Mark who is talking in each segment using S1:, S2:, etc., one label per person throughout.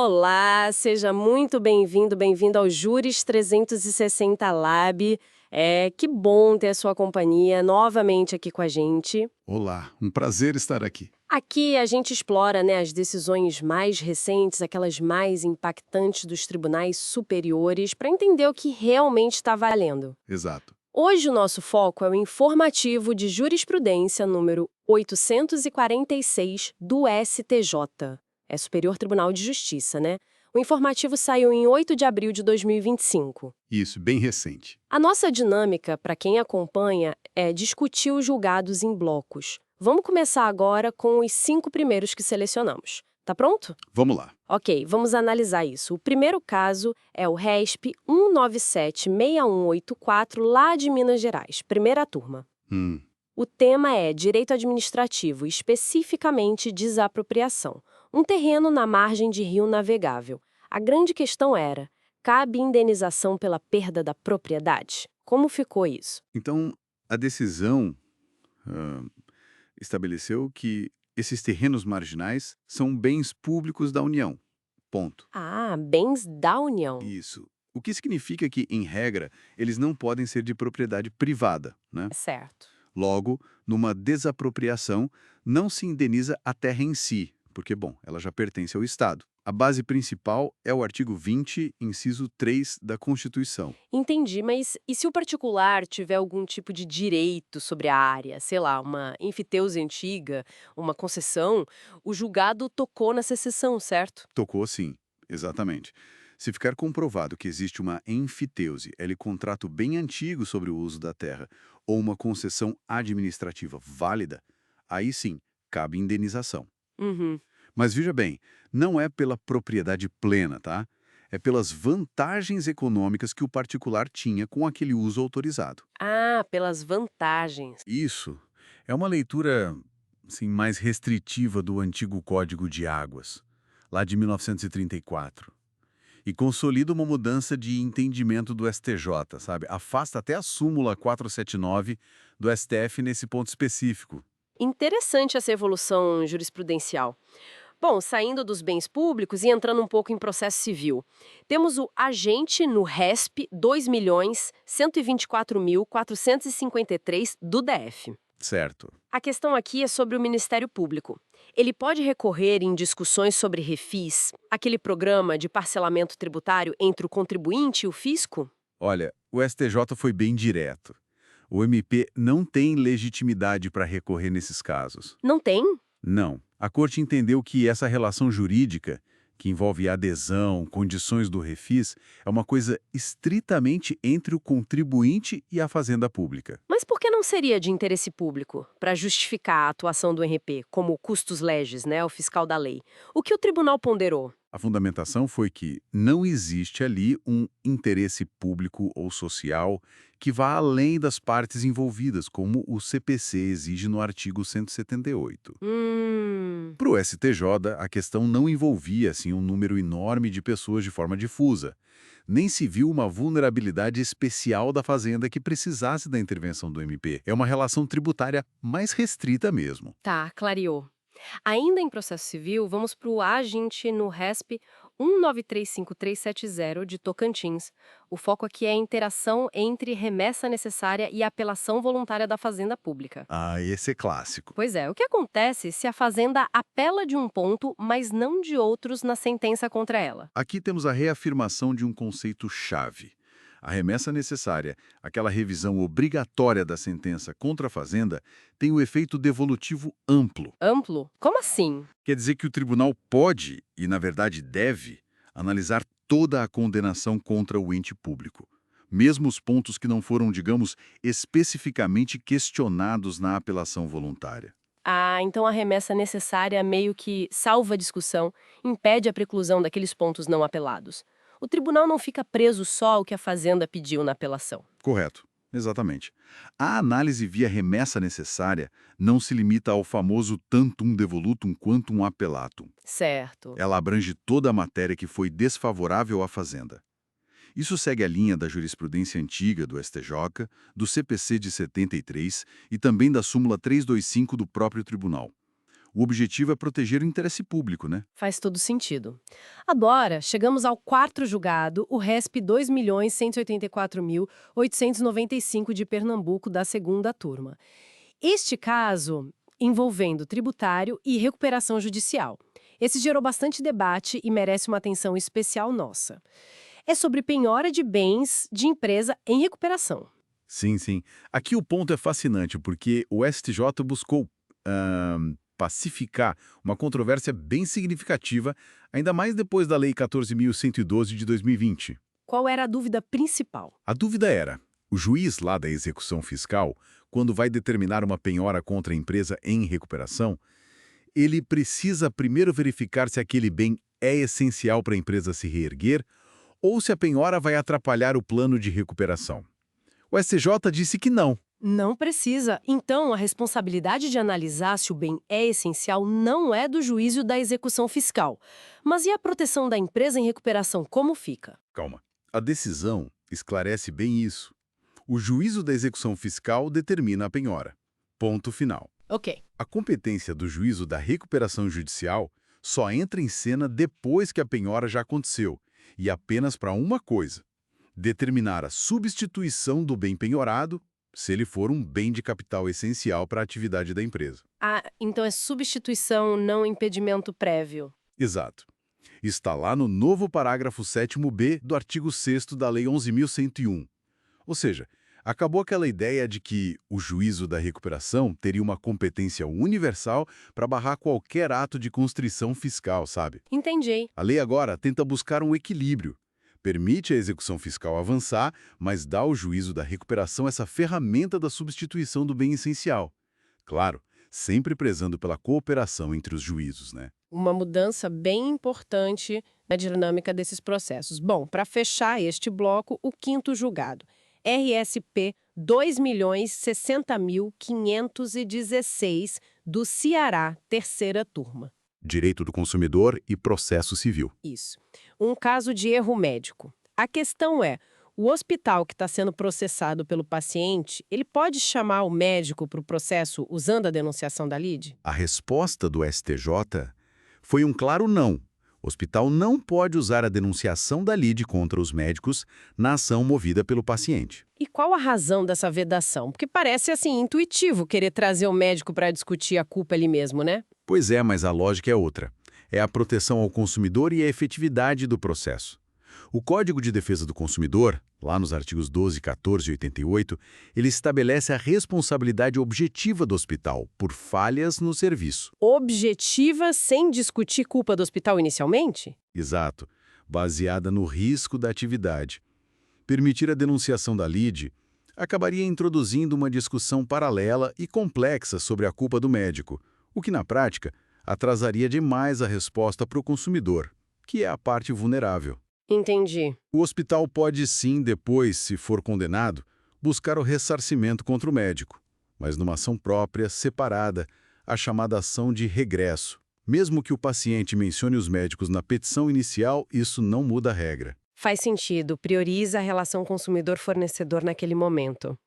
S1: Olá, seja muito bem-vindo, bem-vindo ao Júris 360 Lab. Que bom ter a sua companhia novamente aqui com a gente.
S2: Olá, um prazer estar aqui.
S1: Aqui a gente explora, né, as decisões mais recentes, aquelas mais impactantes dos tribunais superiores, para entender o que realmente está valendo.
S2: Exato.
S1: Hoje o nosso foco é o informativo de jurisprudência número 846 do STJ. É Superior Tribunal de Justiça, né? O informativo saiu em 8 de abril de 2025.
S2: Isso, bem recente.
S1: A nossa dinâmica, para quem acompanha, é discutir os julgados em blocos. Vamos começar agora com os 5 primeiros que selecionamos. Tá pronto?
S2: Vamos lá.
S1: Ok, vamos analisar isso. O primeiro caso é o RESP 1976184, lá de Minas Gerais, primeira turma. O tema é Direito Administrativo, especificamente desapropriação. Um terreno na margem de rio navegável. A grande questão era, cabe indenização pela perda da propriedade? Como ficou isso?
S2: Então, a decisão ah, estabeleceu que esses terrenos marginais são bens públicos da União. Ponto.
S1: Ah, bens da União.
S2: Isso. O que significa que, em regra, eles não podem ser de propriedade privada, né?
S1: Certo.
S2: Logo, numa desapropriação, não se indeniza a terra em si, porque, bom, ela já pertence ao Estado. A base principal é o artigo 20, inciso 3 da Constituição.
S1: Entendi, mas e se o particular tiver algum tipo de direito sobre a área, sei lá, uma enfiteuse antiga, uma concessão, o julgado tocou nessa exceção, certo?
S2: Tocou sim, exatamente. Se ficar comprovado que existe uma enfiteuse, contrato bem antigo sobre o uso da terra, ou uma concessão administrativa válida, aí sim, cabe indenização.
S1: Uhum.
S2: Mas veja bem, não é pela propriedade plena, tá? É pelas vantagens econômicas que o particular tinha com aquele uso autorizado.
S1: Ah, pelas vantagens.
S2: Isso é uma leitura assim, mais restritiva do antigo Código de Águas, lá de 1934. E consolida uma mudança de entendimento do STJ, sabe? Afasta até a súmula 479 do STF nesse ponto específico.
S1: Interessante essa evolução jurisprudencial. Bom, saindo dos bens públicos e entrando um pouco em processo civil. Temos o agente no RESP 2.124.453 do DF.
S2: Certo.
S1: A questão aqui é sobre o Ministério Público. Ele pode recorrer em discussões sobre refis, aquele programa de parcelamento tributário entre o contribuinte e o fisco?
S2: Olha, o STJ foi bem direto. O MP não tem legitimidade para recorrer nesses casos.
S1: Não tem?
S2: Não. A Corte entendeu que essa relação jurídica, que envolve adesão, condições do refis, é uma coisa estritamente entre o contribuinte e a fazenda pública.
S1: Mas por que não seria de interesse público, para justificar a atuação do RP, como custos legis, né, o fiscal da lei? O que o tribunal ponderou?
S2: A fundamentação foi que não existe ali um interesse público ou social que vá além das partes envolvidas, como o CPC exige no artigo 178.
S1: Hum.
S2: Para o STJ, a questão não envolvia assim, um número enorme de pessoas de forma difusa. Nem se viu uma vulnerabilidade especial da fazenda que precisasse da intervenção do MP. É uma relação tributária mais restrita mesmo.
S1: Tá, clareou. Ainda em processo civil, vamos para o agente no RESP 1935370 de Tocantins. O foco aqui é a interação entre remessa necessária e apelação voluntária da Fazenda Pública.
S2: Ah, esse é clássico.
S1: Pois é, o que acontece se a Fazenda apela de um ponto, mas não de outros na sentença contra ela?
S2: Aqui temos a reafirmação de um conceito-chave. A remessa necessária, aquela revisão obrigatória da sentença contra a Fazenda, tem o efeito devolutivo amplo.
S1: Amplo? Como assim?
S2: Quer dizer que o tribunal pode, e na verdade deve, analisar toda a condenação contra o ente público. Mesmo os pontos que não foram, digamos, especificamente questionados na apelação voluntária.
S1: Ah, então a remessa necessária meio que salva a discussão, impede a preclusão daqueles pontos não apelados. O tribunal não fica preso só ao que a Fazenda pediu na apelação.
S2: Correto, exatamente. A análise via remessa necessária não se limita ao famoso tantum devolutum quantum appelatum.
S1: Certo.
S2: Ela abrange toda a matéria que foi desfavorável à Fazenda. Isso segue a linha da jurisprudência antiga do STJ, do CPC de 73 e também da súmula 325 do próprio tribunal. O objetivo é proteger o interesse público, né?
S1: Faz todo sentido. Agora, chegamos ao quarto julgado, o RESP 2.184.895 de Pernambuco, da segunda turma. Este caso envolvendo tributário e recuperação judicial. Esse gerou bastante debate e merece uma atenção especial nossa. É sobre penhora de bens de empresa em recuperação.
S2: Sim, sim. Aqui o ponto é fascinante, porque o STJ buscou pacificar uma controvérsia bem significativa, ainda mais depois da Lei 14.112 de 2020.
S1: Qual era a dúvida principal?
S2: A dúvida era, o juiz lá da execução fiscal, quando vai determinar uma penhora contra a empresa em recuperação, ele precisa primeiro verificar se aquele bem é essencial para a empresa se reerguer ou se a penhora vai atrapalhar o plano de recuperação. O STJ disse que não.
S1: Não precisa. Então, a responsabilidade de analisar se o bem é essencial não é do juízo da execução fiscal. Mas e a proteção da empresa em recuperação, como fica?
S2: Calma. A decisão esclarece bem isso. O juízo da execução fiscal determina a penhora. Ponto final.
S1: Ok.
S2: A competência do juízo da recuperação judicial só entra em cena depois que a penhora já aconteceu, e apenas para uma coisa: determinar a substituição do bem penhorado, se ele for um bem de capital essencial para a atividade da empresa.
S1: Ah, então é substituição, não impedimento prévio.
S2: Exato. Está lá no novo parágrafo 7º-B do artigo 6º da Lei 11.101. Ou seja, acabou aquela ideia de que o juízo da recuperação teria uma competência universal para barrar qualquer ato de constrição fiscal, sabe?
S1: Entendi.
S2: A lei agora tenta buscar um equilíbrio. Permite a execução fiscal avançar, mas dá ao juízo da recuperação essa ferramenta da substituição do bem essencial. Claro, sempre prezando pela cooperação entre os juízos, né?
S1: Uma mudança bem importante na dinâmica desses processos. Bom, para fechar este bloco, o quinto julgado. RSP 2.060.516 do Ceará, terceira turma.
S2: Direito do consumidor e processo civil.
S1: Isso. Um caso de erro médico. A questão é, o hospital que está sendo processado pelo paciente, ele pode chamar o médico para o processo usando a denunciação da lide?
S2: A resposta do STJ foi um claro não. O hospital não pode usar a denunciação da lide contra os médicos na ação movida pelo paciente.
S1: E qual a razão dessa vedação? Porque parece, assim, intuitivo querer trazer o médico para discutir a culpa ali mesmo, né?
S2: Pois é, mas a lógica é outra. É a proteção ao consumidor e a efetividade do processo. O Código de Defesa do Consumidor, lá nos artigos 12, 14 e 88, ele estabelece a responsabilidade objetiva do hospital por falhas no serviço.
S1: Objetiva sem discutir culpa do hospital inicialmente?
S2: Exato, baseada no risco da atividade. Permitir a denunciação da lide acabaria introduzindo uma discussão paralela e complexa sobre a culpa do médico, o que, na prática, atrasaria demais a resposta para o consumidor, que é a parte vulnerável.
S1: Entendi.
S2: O hospital pode sim, depois, se for condenado, buscar o ressarcimento contra o médico, mas numa ação própria, separada, a chamada ação de regresso. Mesmo que o paciente mencione os médicos na petição inicial, isso não muda a regra.
S1: Faz sentido, prioriza a relação consumidor-fornecedor naquele momento.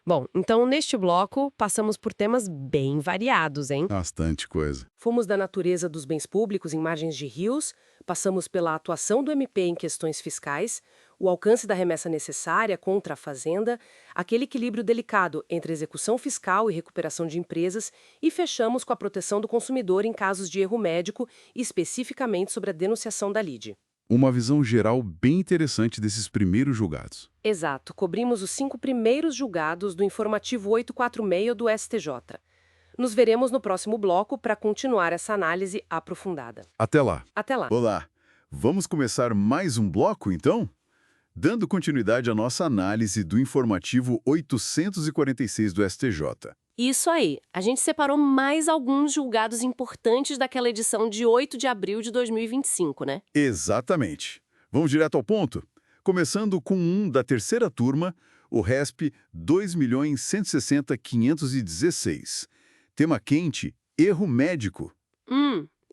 S1: Bom, então neste bloco passamos por temas bem variados, hein?
S2: Bastante coisa.
S1: Fomos da natureza dos bens públicos em margens de rios, passamos pela atuação do MP em questões fiscais, o alcance da remessa necessária contra a fazenda, aquele equilíbrio delicado entre execução fiscal e recuperação de empresas e fechamos com a proteção do consumidor em casos de erro médico e especificamente sobre a denunciação da lide.
S2: Uma visão geral bem interessante desses primeiros julgados.
S1: Exato, cobrimos os 5 primeiros julgados do informativo 846 do STJ. Nos veremos no próximo bloco para continuar essa análise aprofundada.
S2: Até lá.
S1: Até lá.
S2: Olá. Vamos começar mais um bloco, então? Dando continuidade à nossa análise do informativo 846 do STJ.
S1: Isso aí. A gente separou mais alguns julgados importantes daquela edição de 8 de abril de 2025, né?
S2: Exatamente. Vamos direto ao ponto? Começando com um da terceira turma, o RESP 2.160.516. Tema quente, erro médico.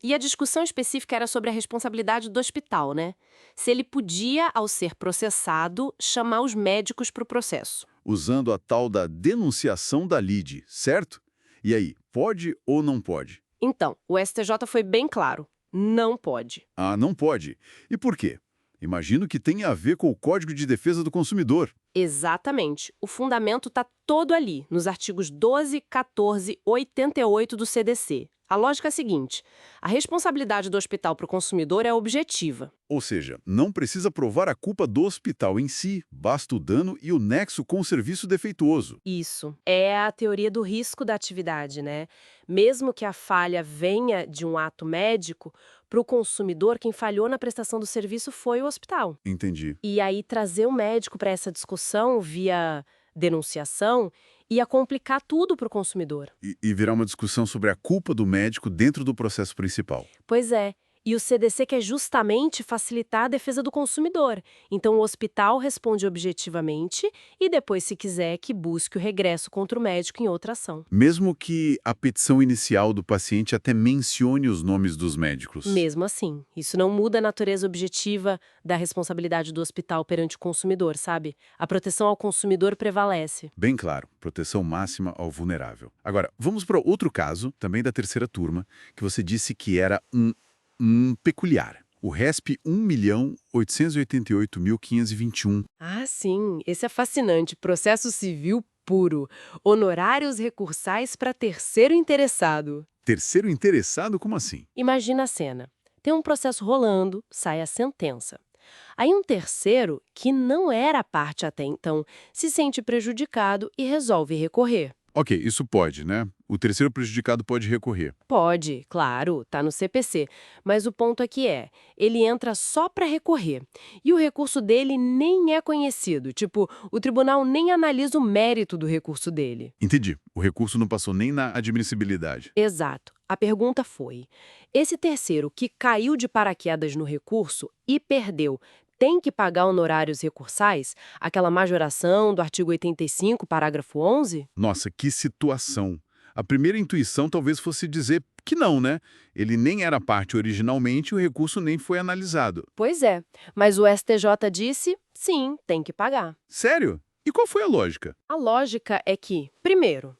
S1: E a discussão específica era sobre a responsabilidade do hospital, né? Se ele podia, ao ser processado, chamar os médicos para o processo.
S2: Usando a tal da denunciação da lide, certo? E aí, pode ou não pode?
S1: Então, o STJ foi bem claro. Não pode.
S2: Ah, não pode. E por quê? Imagino que tenha a ver com o Código de Defesa do Consumidor.
S1: Exatamente. O fundamento está todo ali, nos artigos 12, 14, 88 do CDC. A lógica é a seguinte: a responsabilidade do hospital para o consumidor é objetiva.
S2: Ou seja, não precisa provar a culpa do hospital em si, basta o dano e o nexo com o serviço defeituoso.
S1: Isso. É a teoria do risco da atividade, né? Mesmo que a falha venha de um ato médico, para o consumidor, quem falhou na prestação do serviço foi o hospital.
S2: Entendi.
S1: E aí trazer o médico para essa discussão via denunciação ia complicar tudo para o consumidor.
S2: E virar uma discussão sobre a culpa do médico dentro do processo principal.
S1: Pois é. E o CDC quer justamente facilitar a defesa do consumidor. Então o hospital responde objetivamente e depois, se quiser, que busque o regresso contra o médico em outra ação.
S2: Mesmo que a petição inicial do paciente até mencione os nomes dos médicos.
S1: Mesmo assim, isso não muda a natureza objetiva da responsabilidade do hospital perante o consumidor, sabe? A proteção ao consumidor prevalece.
S2: Bem claro, proteção máxima ao vulnerável. Agora, vamos para outro caso, também da terceira turma, que você disse que era um peculiar. O RESP 1.888.521.
S1: Ah, sim, esse é fascinante. Processo civil puro. Honorários recursais para terceiro interessado.
S2: Terceiro interessado, como assim?
S1: Imagina a cena. Tem um processo rolando, sai a sentença. Aí um terceiro, que não era a parte até então, se sente prejudicado e resolve recorrer.
S2: Ok, isso pode, né? O terceiro prejudicado pode recorrer.
S1: Pode, claro, tá no CPC. Mas o ponto aqui ele entra só para recorrer. E o recurso dele nem é conhecido. Tipo, o tribunal nem analisa o mérito do recurso dele.
S2: Entendi. O recurso não passou nem na admissibilidade.
S1: Exato. A pergunta foi: esse terceiro que caiu de paraquedas no recurso e perdeu, tem que pagar honorários recursais? Aquela majoração do artigo 85, parágrafo 11?
S2: Nossa, que situação. A primeira intuição talvez fosse dizer que não, né? Ele nem era parte originalmente e o recurso nem foi analisado.
S1: Pois é, mas o STJ disse, sim, tem que pagar.
S2: Sério? E qual foi a lógica?
S1: A lógica é que, primeiro,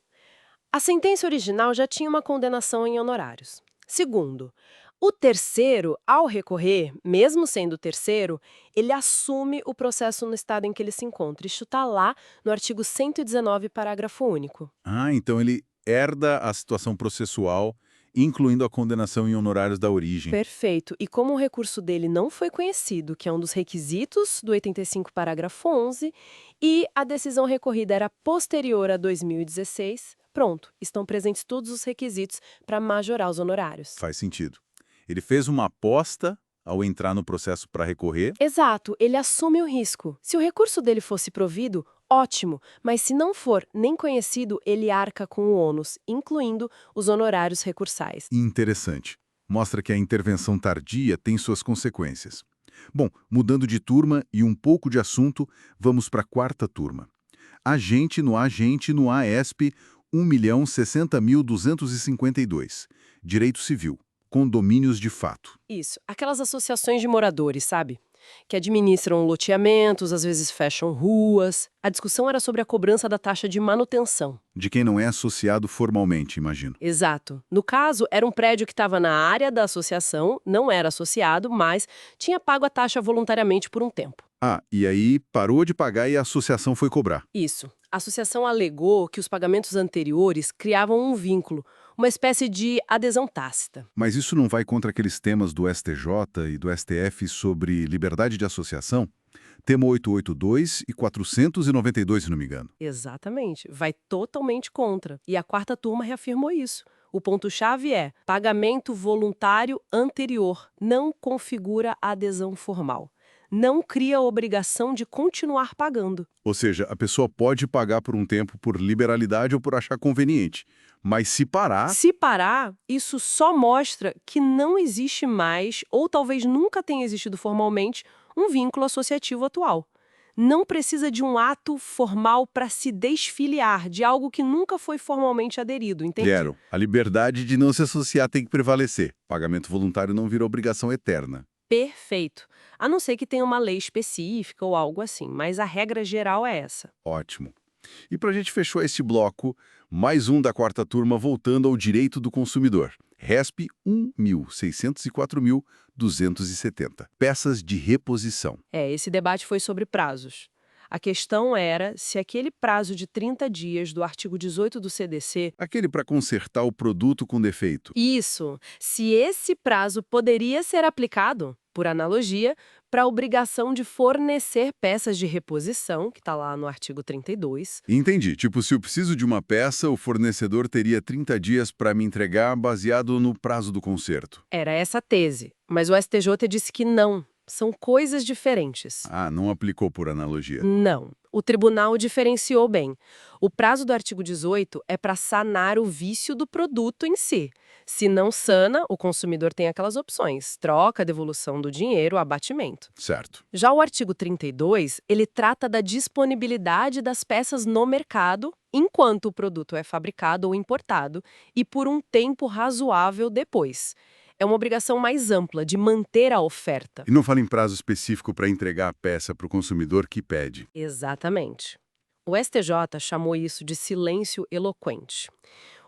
S1: a sentença original já tinha uma condenação em honorários. Segundo, o terceiro, ao recorrer, mesmo sendo terceiro, ele assume o processo no estado em que ele se encontra. Isso está lá no artigo 119, parágrafo único.
S2: Ah, então ele herda a situação processual, incluindo a condenação em honorários da origem.
S1: Perfeito. E como o recurso dele não foi conhecido, que é um dos requisitos do 85, parágrafo 11, e a decisão recorrida era posterior a 2016, pronto, estão presentes todos os requisitos para majorar os honorários.
S2: Faz sentido. Ele fez uma aposta ao entrar no processo para recorrer.
S1: Exato, ele assume o risco. Se o recurso dele fosse provido, ótimo, mas se não for nem conhecido, ele arca com o ônus, incluindo os honorários recursais.
S2: Interessante. Mostra que a intervenção tardia tem suas consequências. Bom, mudando de turma e um pouco de assunto, vamos para a quarta turma. Agente no AESP 1.060.252. Direito Civil. Condomínios de fato.
S1: Isso, aquelas associações de moradores, sabe? Que administram loteamentos, às vezes fecham ruas. A discussão era sobre a cobrança da taxa de manutenção.
S2: De quem não é associado formalmente, imagino.
S1: Exato. No caso, era um prédio que estava na área da associação, não era associado, mas tinha pago a taxa voluntariamente por um tempo.
S2: Ah, e aí parou de pagar e a associação foi cobrar.
S1: Isso. A associação alegou que os pagamentos anteriores criavam um vínculo, uma espécie de adesão tácita.
S2: Mas isso não vai contra aqueles temas do STJ e do STF sobre liberdade de associação? Tema 882 e 492, se não me engano.
S1: Exatamente. Vai totalmente contra. E a quarta turma reafirmou isso. O ponto-chave é: pagamento voluntário anterior não configura adesão formal. Não cria obrigação de continuar pagando.
S2: Ou seja, a pessoa pode pagar por um tempo por liberalidade ou por achar conveniente. Mas se parar...
S1: Se parar, isso só mostra que não existe mais, ou talvez nunca tenha existido formalmente, um vínculo associativo atual. Não precisa de um ato formal para se desfiliar de algo que nunca foi formalmente aderido, entende?
S2: Quero. A liberdade de não se associar tem que prevalecer. Pagamento voluntário não vira obrigação eterna.
S1: Perfeito. A não ser que tenha uma lei específica ou algo assim, mas a regra geral é essa.
S2: Ótimo. E para a gente fechar esse bloco, mais um da quarta turma voltando ao direito do consumidor. RESP 1.604.270. Peças de reposição.
S1: Esse debate foi sobre prazos. A questão era se aquele prazo de 30 dias do artigo 18 do CDC...
S2: Aquele para consertar o produto com defeito.
S1: Isso, se esse prazo poderia ser aplicado, por analogia, para a obrigação de fornecer peças de reposição, que está lá no artigo 32.
S2: Entendi. Tipo, se eu preciso de uma peça, o fornecedor teria 30 dias para me entregar baseado no prazo do conserto.
S1: Era essa a tese, mas o STJ disse que não. São coisas diferentes.
S2: Ah, não aplicou por analogia.
S1: Não. O tribunal diferenciou bem. O prazo do artigo 18 é para sanar o vício do produto em si. Se não sana, o consumidor tem aquelas opções: troca, devolução do dinheiro, abatimento.
S2: Certo.
S1: Já o artigo 32, ele trata da disponibilidade das peças no mercado enquanto o produto é fabricado ou importado e por um tempo razoável depois. É uma obrigação mais ampla de manter a oferta.
S2: E não fala em prazo específico para entregar a peça para o consumidor que pede.
S1: Exatamente. O STJ chamou isso de silêncio eloquente.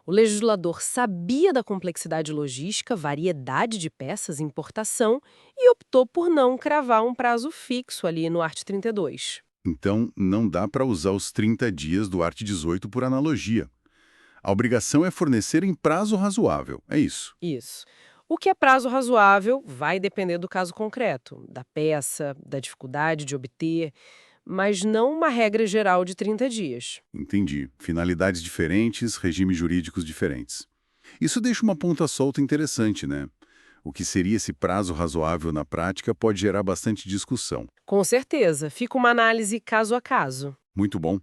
S1: O legislador sabia da complexidade logística, variedade de peças, importação, e optou por não cravar um prazo fixo ali no art. 32.
S2: Então, não dá para usar os 30 dias do art. 18 por analogia. A obrigação é fornecer em prazo razoável, é isso.
S1: Isso. O que é prazo razoável vai depender do caso concreto, da peça, da dificuldade de obter, mas não uma regra geral de 30 dias.
S2: Entendi. Finalidades diferentes, regimes jurídicos diferentes. Isso deixa uma ponta solta interessante, né? O que seria esse prazo razoável na prática pode gerar bastante discussão.
S1: Com certeza, fica uma análise caso a caso.
S2: Muito bom.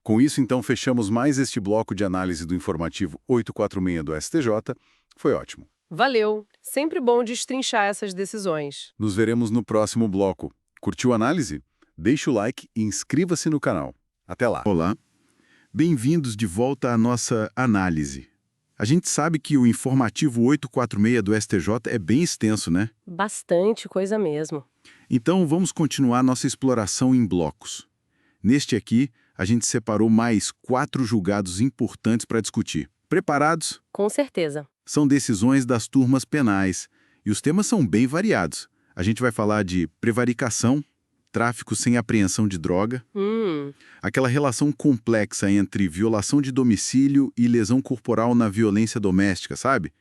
S2: Com isso, então, fechamos mais este bloco de análise do informativo 846 do STJ. Foi ótimo.
S1: Valeu! Sempre bom destrinchar essas decisões.
S2: Nos veremos no próximo bloco. Curtiu a análise? Deixe o like e inscreva-se no canal. Até lá! Olá! Bem-vindos de volta à nossa análise. A gente sabe que o informativo 846 do STJ é bem extenso, né?
S1: Bastante coisa mesmo.
S2: Então, vamos continuar nossa exploração em blocos. Neste aqui, a gente separou mais 4 julgados importantes para discutir. Preparados?
S1: Com certeza.
S2: São decisões das turmas penais, e os temas são bem variados. A gente vai falar de prevaricação, tráfico sem apreensão de droga, aquela relação complexa entre violação de domicílio e lesão corporal na violência doméstica, sabe?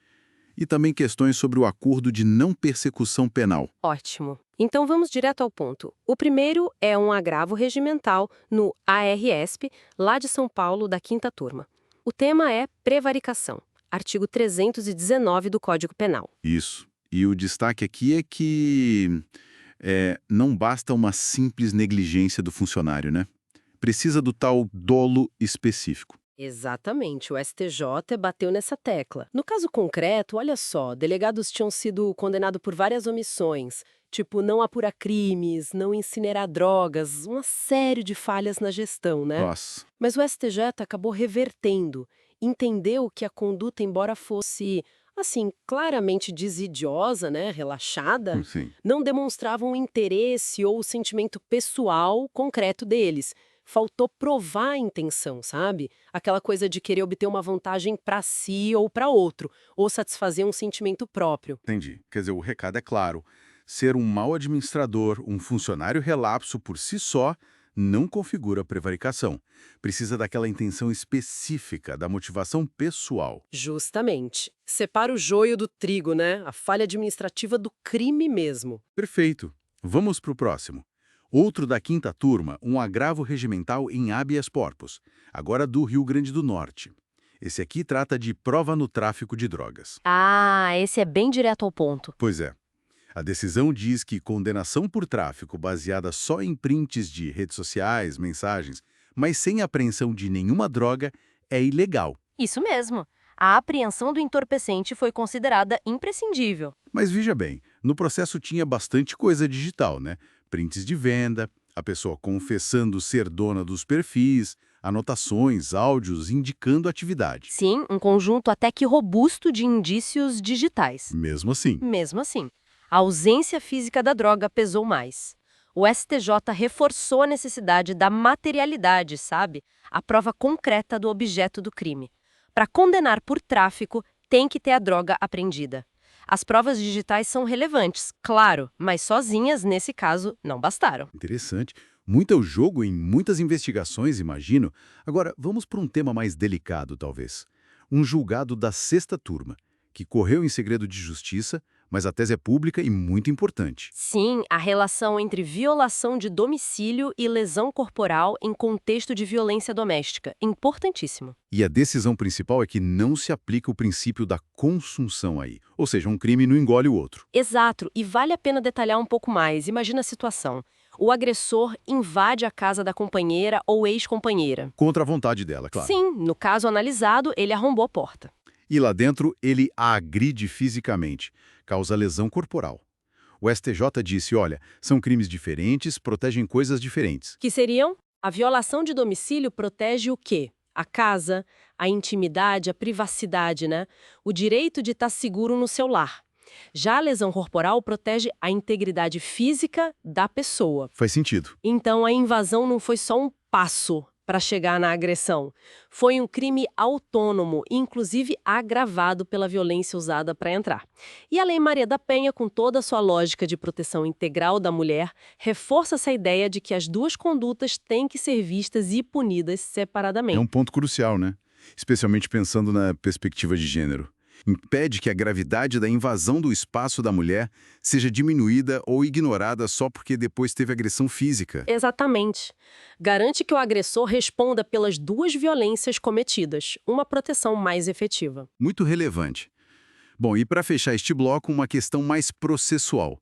S2: E também questões sobre o acordo de não persecução penal.
S1: Ótimo. Então vamos direto ao ponto. O primeiro é um agravo regimental no ARESP, lá de São Paulo, da 5ª turma. O tema é prevaricação. Artigo 319 do Código Penal.
S2: Isso. E o destaque aqui é que não basta uma simples negligência do funcionário, né? Precisa do tal dolo específico.
S1: Exatamente, o STJ bateu nessa tecla. No caso concreto, olha só, delegados tinham sido condenados por várias omissões, tipo não apurar crimes, não incinerar drogas, uma série de falhas na gestão, né?
S2: Nossa.
S1: Mas o STJ acabou revertendo, entendeu que a conduta, embora fosse, assim, claramente desidiosa, né, relaxada,
S2: Sim.
S1: não demonstrava um interesse ou sentimento pessoal concreto deles. Faltou provar a intenção, sabe? Aquela coisa de querer obter uma vantagem para si ou para outro, ou satisfazer um sentimento próprio.
S2: Entendi. Quer dizer, o recado é claro. Ser um mau administrador, um funcionário relapso por si só, não configura prevaricação. Precisa daquela intenção específica, da motivação pessoal.
S1: Justamente. Separa o joio do trigo, né? A falha administrativa do crime mesmo.
S2: Perfeito. Vamos para o próximo. Outro da 5ª turma, um agravo regimental em habeas corpus, agora do Rio Grande do Norte. Esse aqui trata de prova no tráfico de drogas.
S1: Ah, esse é bem direto ao ponto.
S2: Pois é. A decisão diz que condenação por tráfico baseada só em prints de redes sociais, mensagens, mas sem apreensão de nenhuma droga, é ilegal.
S3: Isso mesmo. A apreensão do entorpecente foi considerada imprescindível.
S2: Mas veja bem, no processo tinha bastante coisa digital, né? Prints de venda, a pessoa confessando ser dona dos perfis, anotações, áudios indicando atividade.
S3: Sim, um conjunto até que robusto de indícios digitais.
S2: Mesmo assim.
S3: Mesmo assim, a ausência física da droga pesou mais. O STJ reforçou a necessidade da materialidade, sabe? A prova concreta do objeto do crime. Para condenar por tráfico, tem que ter a droga apreendida. As provas digitais são relevantes, claro, mas sozinhas, nesse caso, não bastaram.
S2: Interessante. Muito é o jogo em muitas investigações, imagino. Agora, vamos para um tema mais delicado, talvez. Um julgado da sexta turma, que correu em segredo de justiça, mas a tese é pública e muito importante.
S3: Sim, a relação entre violação de domicílio e lesão corporal em contexto de violência doméstica. Importantíssimo.
S2: E a decisão principal é que não se aplica o princípio da consunção aí. Ou seja, um crime não engole o outro.
S3: Exato, e vale a pena detalhar um pouco mais. Imagina a situação. O agressor invade a casa da companheira ou ex-companheira.
S2: Contra a vontade dela, claro.
S3: Sim, no caso analisado, ele arrombou a porta.
S2: E lá dentro, ele a agride fisicamente, causa lesão corporal. O STJ disse, olha, são crimes diferentes, protegem coisas diferentes.
S3: Que seriam? A violação de domicílio protege o quê? A casa, a intimidade, a privacidade, né? O direito de estar seguro no seu lar. Já a lesão corporal protege a integridade física da pessoa.
S2: Faz sentido.
S3: Então, a invasão não foi só um passo para chegar na agressão. Foi um crime autônomo, inclusive agravado pela violência usada para entrar. E a Lei Maria da Penha, com toda a sua lógica de proteção integral da mulher, reforça essa ideia de que as duas condutas têm que ser vistas e punidas separadamente.
S2: É um ponto crucial, né? Especialmente pensando na perspectiva de gênero. Impede que a gravidade da invasão do espaço da mulher seja diminuída ou ignorada só porque depois teve agressão física.
S3: Exatamente. Garante que o agressor responda pelas duas violências cometidas, uma proteção mais efetiva.
S2: Muito relevante. Bom, e para fechar este bloco, uma questão mais processual.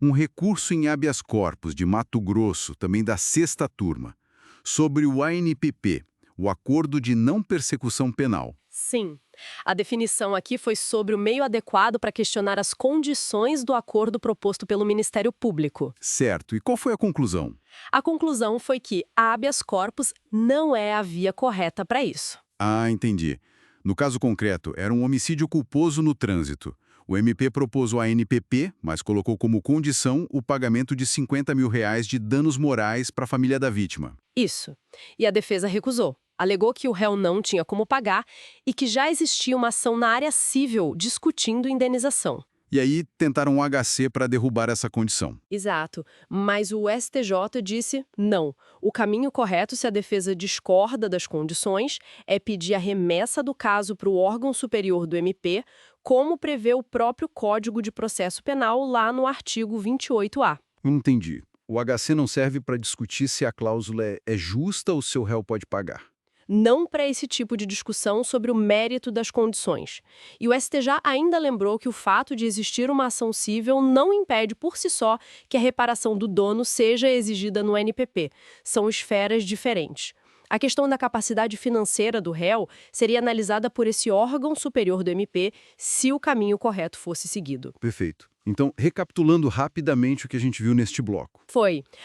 S2: Um recurso em habeas corpus de Mato Grosso, também da sexta turma, sobre o ANPP, o Acordo de Não Persecução Penal.
S3: Sim. A definição aqui foi sobre o meio adequado para questionar as condições do acordo proposto pelo Ministério Público.
S2: Certo. E qual foi a conclusão?
S3: A conclusão foi que a habeas corpus não é a via correta para isso.
S2: Ah, entendi. No caso concreto, era um homicídio culposo no trânsito. O MP propôs o ANPP, mas colocou como condição o pagamento de R$50 mil de danos morais para a família da vítima.
S3: Isso. E a defesa recusou. Alegou que o réu não tinha como pagar e que já existia uma ação na área civil discutindo indenização.
S2: E aí tentaram um HC para derrubar essa condição.
S3: Exato, mas o STJ disse não. O caminho correto, se a defesa discorda das condições, é pedir a remessa do caso para o órgão superior do MP, como prevê o próprio Código de Processo Penal lá no artigo 28A.
S2: Entendi. O HC não serve para discutir se a cláusula é justa ou se o réu pode pagar.
S3: Não para esse tipo de discussão sobre o mérito das condições. E o STJ ainda lembrou que o fato de existir uma ação civil não impede por si só que a reparação do dono seja exigida no NPP. São esferas diferentes. A questão da capacidade financeira do réu seria analisada por esse órgão superior do MP se o caminho correto fosse seguido.
S2: Perfeito. Então, recapitulando rapidamente o que a gente viu neste bloco.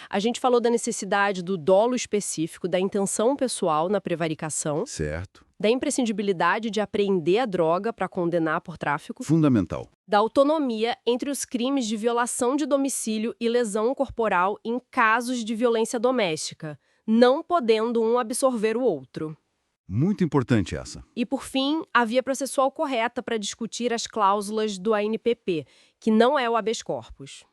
S3: A gente falou da necessidade do dolo específico, da intenção pessoal na prevaricação,
S2: Certo.
S3: da imprescindibilidade de apreender a droga para condenar por tráfico,
S2: Fundamental.
S3: da autonomia entre os crimes de violação de domicílio e lesão corporal em casos de violência doméstica, não podendo um absorver o outro.
S2: Muito importante essa.
S3: E, por fim, a via processual correta para discutir as cláusulas do ANPP, que não é o habeas corpus.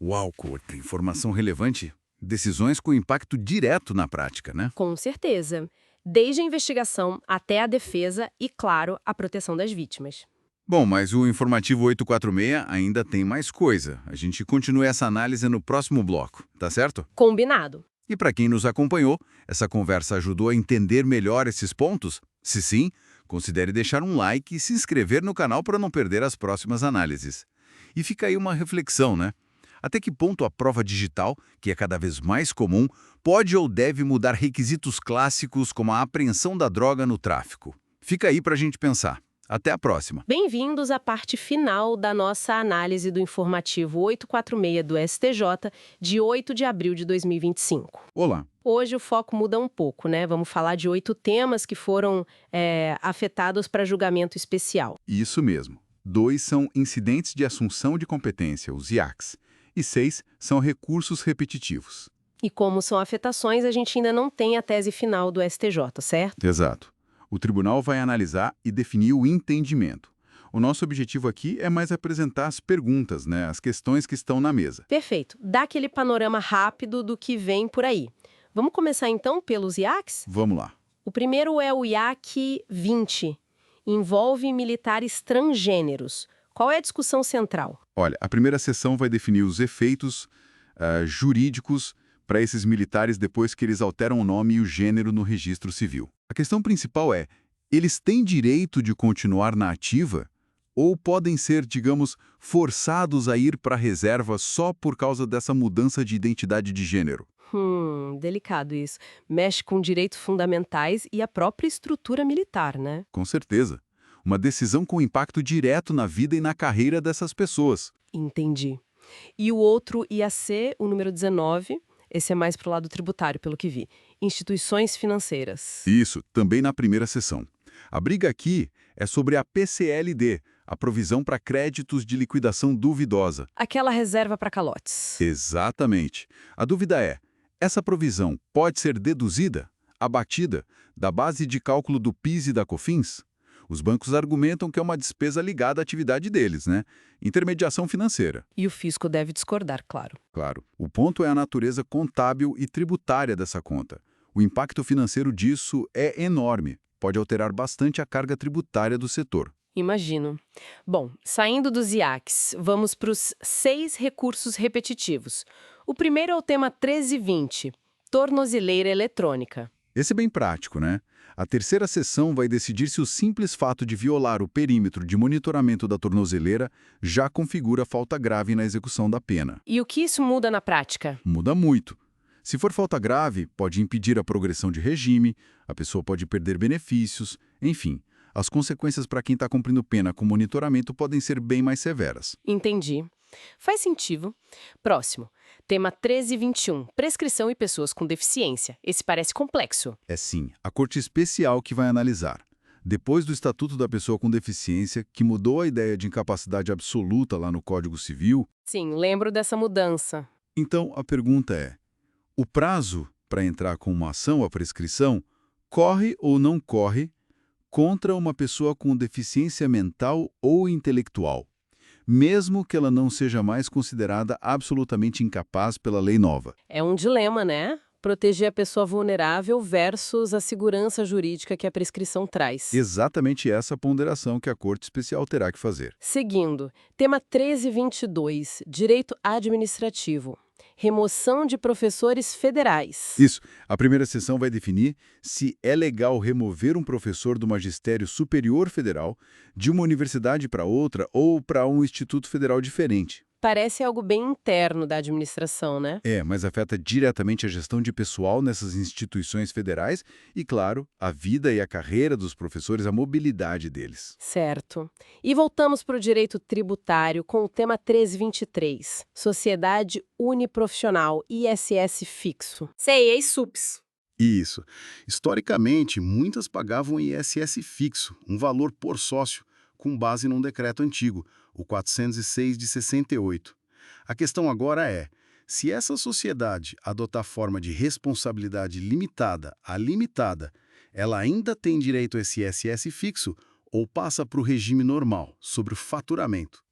S2: Uau, Couto, informação relevante. Decisões com impacto direto na prática, né?
S3: Com certeza. Desde a investigação até a defesa e, claro, a proteção das vítimas.
S2: Bom, mas o Informativo 846 ainda tem mais coisa. A gente continua essa análise no próximo bloco, tá certo?
S3: Combinado.
S2: E para quem nos acompanhou, essa conversa ajudou a entender melhor esses pontos? Se sim, considere deixar um like e se inscrever no canal para não perder as próximas análises. E fica aí uma reflexão, né? Até que ponto a prova digital, que é cada vez mais comum, pode ou deve mudar requisitos clássicos como a apreensão da droga no tráfico? Fica aí para a gente pensar. Até a próxima.
S3: Bem-vindos à parte final da nossa análise do Informativo 846 do STJ, de 8 de abril de 2025.
S2: Olá.
S3: Hoje o foco muda um pouco, né? Vamos falar de 8 temas que foram afetados para julgamento especial.
S2: Isso mesmo. 2 são incidentes de assunção de competência, os IACs, e 6 são recursos repetitivos.
S3: E como são afetações, a gente ainda não tem a tese final do STJ, certo?
S2: Exato. O tribunal vai analisar e definir o entendimento. O nosso objetivo aqui é mais apresentar as perguntas, né, as questões que estão na mesa.
S3: Perfeito. Dá aquele panorama rápido do que vem por aí. Vamos começar então pelos IACs?
S2: Vamos lá.
S3: O primeiro é o IAC 20. Envolve militares transgêneros. Qual é a discussão central?
S2: Olha, a primeira sessão vai definir os efeitos jurídicos para esses militares depois que eles alteram o nome e o gênero no registro civil. A questão principal é, eles têm direito de continuar na ativa ou podem ser, digamos, forçados a ir para a reserva só por causa dessa mudança de identidade de gênero?
S3: Delicado isso. Mexe com direitos fundamentais e a própria estrutura militar, né?
S2: Com certeza. Uma decisão com impacto direto na vida e na carreira dessas pessoas.
S3: Entendi. E o outro IAC, o número 19, esse é mais pro lado tributário, pelo que vi. Instituições financeiras.
S2: Isso, também na primeira sessão. A briga aqui é sobre a PCLD, a provisão para créditos de liquidação duvidosa.
S3: Aquela reserva para calotes.
S2: Exatamente. A dúvida é, essa provisão pode ser deduzida, abatida, da base de cálculo do PIS e da COFINS? Os bancos argumentam que é uma despesa ligada à atividade deles, né? Intermediação financeira.
S3: E o fisco deve discordar, claro.
S2: Claro. O ponto é a natureza contábil e tributária dessa conta. O impacto financeiro disso é enorme. Pode alterar bastante a carga tributária do setor.
S3: Imagino. Bom, saindo dos IACs, vamos para os 6 recursos repetitivos. O primeiro é o tema 1320, tornozeleira eletrônica.
S2: Esse é bem prático, né? A terceira sessão vai decidir se o simples fato de violar o perímetro de monitoramento da tornozeleira já configura falta grave na execução da pena.
S3: E o que isso muda na prática?
S2: Muda muito. Se for falta grave, pode impedir a progressão de regime, a pessoa pode perder benefícios, enfim. As consequências para quem está cumprindo pena com monitoramento podem ser bem mais severas.
S3: Entendi. Faz sentido. Próximo. Tema 1321. Prescrição e pessoas com deficiência. Esse parece complexo.
S2: É sim, a Corte Especial que vai analisar. Depois do Estatuto da Pessoa com Deficiência, que mudou a ideia de incapacidade absoluta lá no Código Civil.
S3: Sim, lembro dessa mudança.
S2: Então, a pergunta é, o prazo para entrar com uma ação à prescrição corre ou não corre contra uma pessoa com deficiência mental ou intelectual, mesmo que ela não seja mais considerada absolutamente incapaz pela lei nova?
S3: É um dilema, né? Proteger a pessoa vulnerável versus a segurança jurídica que a prescrição traz.
S2: Exatamente essa ponderação que a Corte Especial terá que fazer.
S3: Seguindo, tema 1322, direito administrativo. Remoção de professores federais.
S2: Isso. A primeira sessão vai definir se é legal remover um professor do Magistério Superior Federal de uma universidade para outra ou para um instituto federal diferente.
S3: Parece algo bem interno da administração, né?
S2: É, mas afeta diretamente a gestão de pessoal nessas instituições federais e, claro, a vida e a carreira dos professores, a mobilidade deles.
S3: Certo. E voltamos para o direito tributário com o tema 1323, Sociedade Uniprofissional, ISS fixo. CEA e SUPS.
S4: Isso. Historicamente, muitas pagavam ISS fixo, um valor por sócio, com base num decreto antigo, o 406 de 68. A questão agora é, se essa sociedade adotar forma de responsabilidade limitada a limitada, ela ainda tem direito a esse ISS fixo ou passa para o regime normal, sobre o faturamento?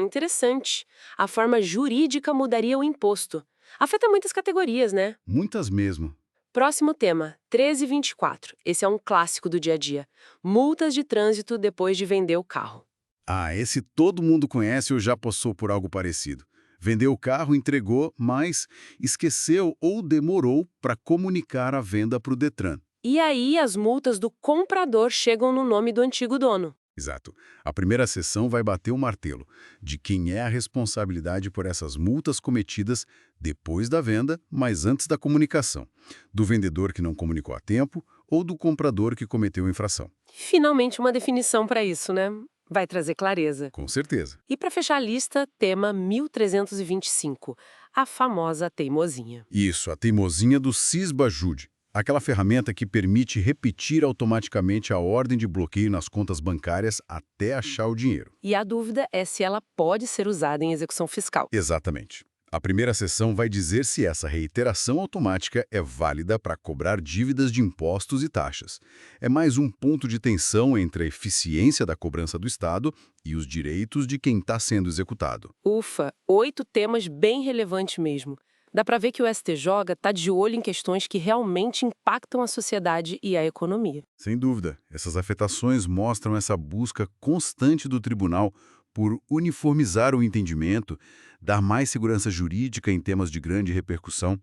S3: Interessante. A forma jurídica mudaria o imposto. Afeta muitas categorias, né?
S4: Muitas mesmo.
S3: Próximo tema, 1324. Esse é um clássico do dia a dia. Multas de trânsito depois de vender o carro.
S4: Ah, esse todo mundo conhece ou já passou por algo parecido. Vendeu o carro, entregou, mas esqueceu ou demorou para comunicar a venda para o Detran.
S3: E aí as multas do comprador chegam no nome do antigo dono.
S4: Exato. A primeira sessão vai bater o martelo de quem é a responsabilidade por essas multas cometidas depois da venda, mas antes da comunicação. Do vendedor que não comunicou a tempo ou do comprador que cometeu a infração.
S3: Finalmente uma definição para isso, né? Vai trazer clareza.
S4: Com certeza.
S3: E para fechar a lista, tema 1325, a famosa teimosinha.
S4: Isso, a teimosinha do Sisbajude. Aquela ferramenta que permite repetir automaticamente a ordem de bloqueio nas contas bancárias até achar o dinheiro.
S3: E a dúvida é se ela pode ser usada em execução fiscal.
S4: Exatamente. A primeira seção vai dizer se essa reiteração automática é válida para cobrar dívidas de impostos e taxas. É mais um ponto de tensão entre a eficiência da cobrança do Estado e os direitos de quem está sendo executado.
S3: Ufa, 8 temas bem relevantes mesmo. Dá para ver que o STJ está de olho em questões que realmente impactam a sociedade e a economia.
S4: Sem dúvida, essas afetações mostram essa busca constante do tribunal por uniformizar o entendimento, dar mais segurança jurídica em temas de grande repercussão.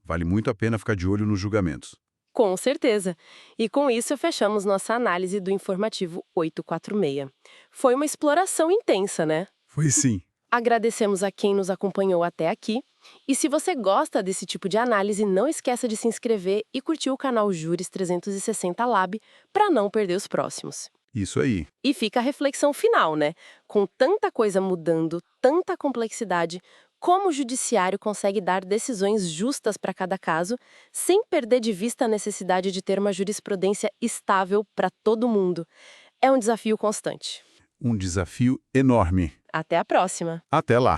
S4: Vale muito a pena ficar de olho nos julgamentos.
S3: Com certeza. E com isso fechamos nossa análise do informativo 846. Foi uma exploração intensa, né?
S4: Foi sim.
S3: Agradecemos a quem nos acompanhou até aqui. E se você gosta desse tipo de análise, não esqueça de se inscrever e curtir o canal Juris 360 Lab para não perder os próximos.
S4: Isso aí.
S3: E fica a reflexão final, né? Com tanta coisa mudando, tanta complexidade, como o judiciário consegue dar decisões justas para cada caso, sem perder de vista a necessidade de ter uma jurisprudência estável para todo mundo? É um desafio constante.
S4: Um desafio enorme.
S3: Até a próxima!
S4: Até lá!